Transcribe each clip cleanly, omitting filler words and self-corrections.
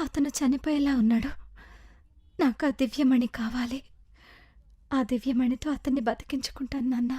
అతను చనిపోయేలా ఉన్నాడు. నాకు ఆ దివ్యమణి కావాలి. ఆ దివ్యమణితో అతన్ని బతికించుకుంటాను నాన్న.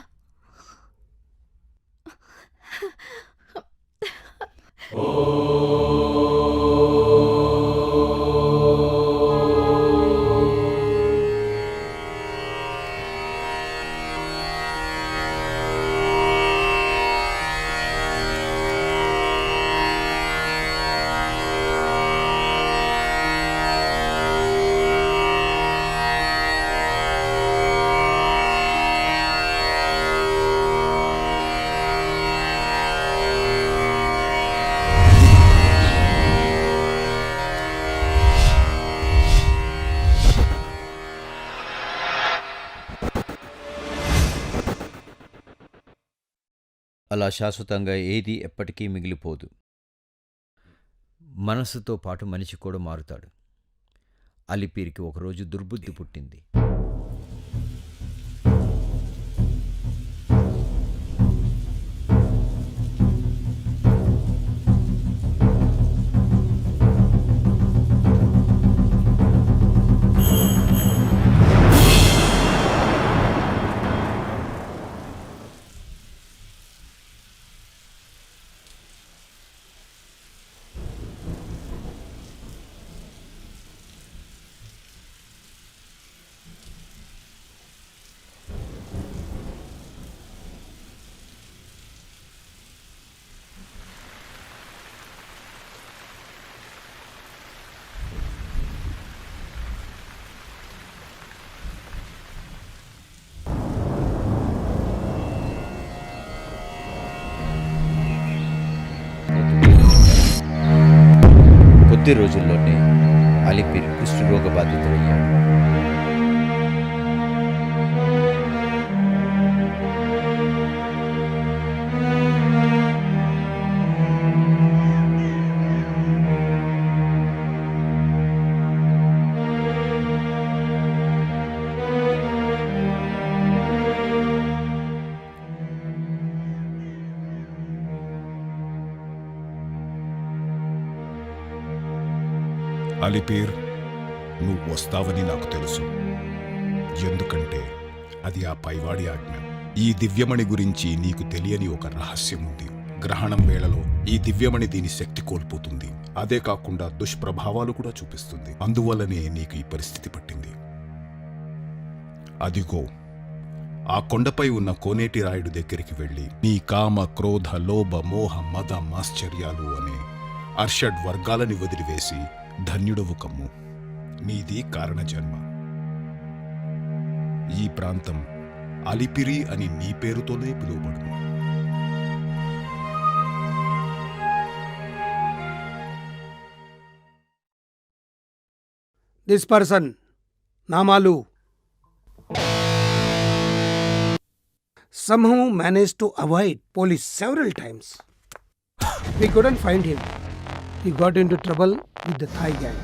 అలా శాశ్వతంగా ఏది ఎప్పటికీ మిగిలిపోదు. మనస్సుతో పాటు మనిషి కూడా మారుతాడు. అలిపిరికి ఒకరోజు దుర్బుద్ధి పుట్టింది. కొద్ది రోజుల్లోనే అలిపిరి కుష్ఠరోగ బాధితుడయ్యాడు. అలిపీర్, నువ్వు వస్తావని నాకు తెలుసు. ఎందుకంటే అది ఆ పైవాడి ఆజ్ఞ. ఈ దివ్యమణి గురించి నీకు తెలియని ఒక రహస్యం ఉంది. గ్రహణం వేళలో ఈ దివ్యమణి దీని శక్తి కోల్పోతుంది. అదే కాకుండా దుష్ప్రభావాలు కూడా చూపిస్తుంది. అందువల్లనే నీకు ఈ పరిస్థితి పట్టింది. అదిగో ఆ కొండపై ఉన్న కోనేటి రాయుడు దగ్గరికి వెళ్ళి నీ కామ, క్రోధ, లోభ, మోహ, మద, మాశ్చర్యాలు అనే అర్షడ్ వర్గాలని వదిలివేసి ధన్యుడవు కమ్ము. నీది కారణ జన్మ. ఈ ప్రాంతం అలిపిరి అని నీ పేరుతోనే పిలువబడును. This person, Namalu, somehow managed to avoid police several times. We couldn't find him. He got into trouble with the Thai gang.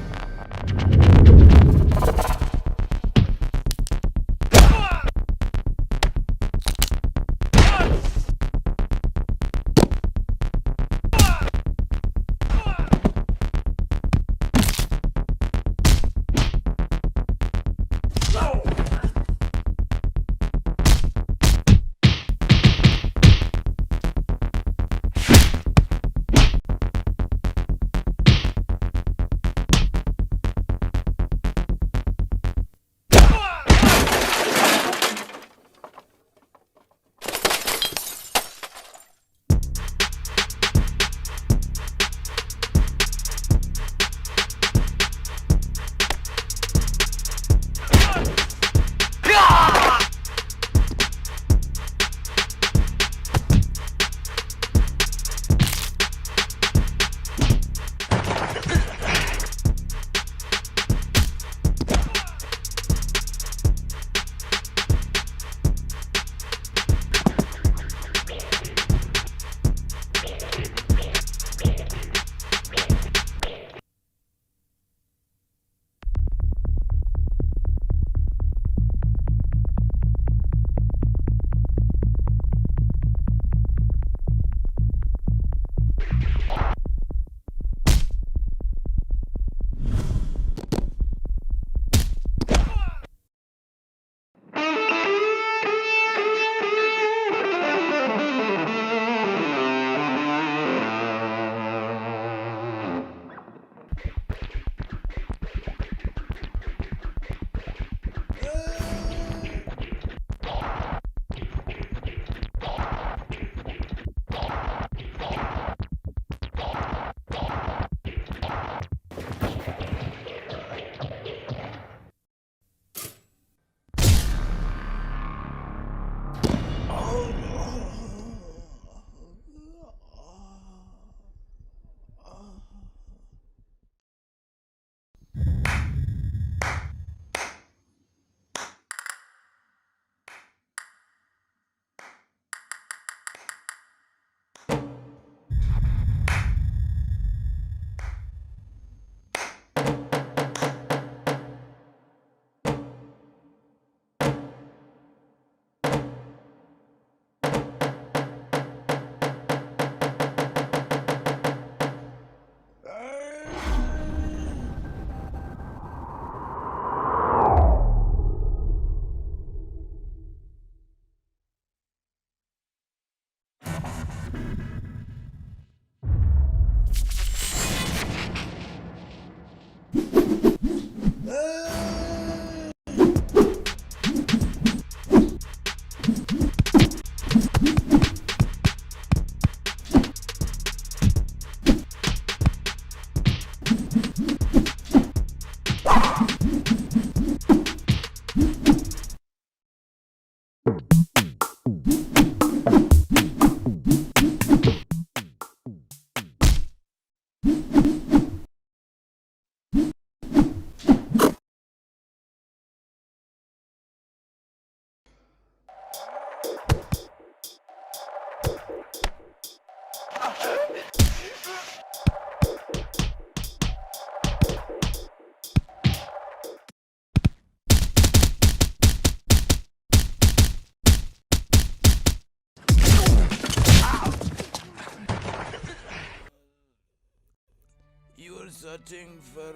You are searching for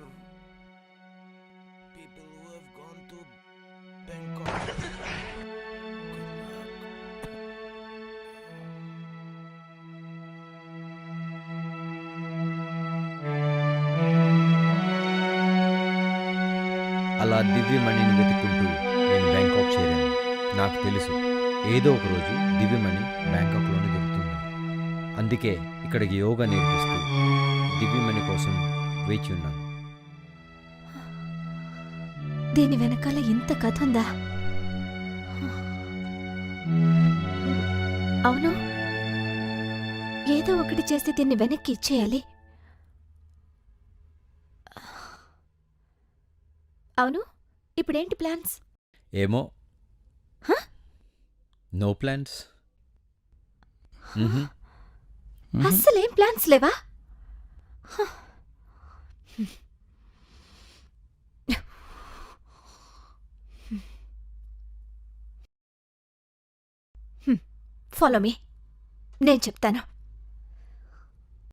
people who have gone to Bangkok. Good luck. అలా దివ్యమణిని వెతుక్కుంటూ నేను Bangkok చేరాను. నాకు తెలుసు ఏదో ఒక రోజు దివ్యమణి బ్యాంకాక్లోనే దొరుకుతుంది. అందుకే ఇక్కడికి యోగా నేర్పిస్తూ దివ్యమణి కోసం వేచి ఉన్నాను. దీని వెనకాల ఇంత కథ ఉందా? అవును, ఏదో ఒకటి చేసి దీన్ని వెనక్కి ఇచ్చేయాలి. అవును, ఇప్పుడేంటి ప్లాన్స్? ఏమో, నో ప్లాన్స్. అస్సలేం ప్లాన్స్ లేవా? ఫాలో మీ, నేను చెప్తాను.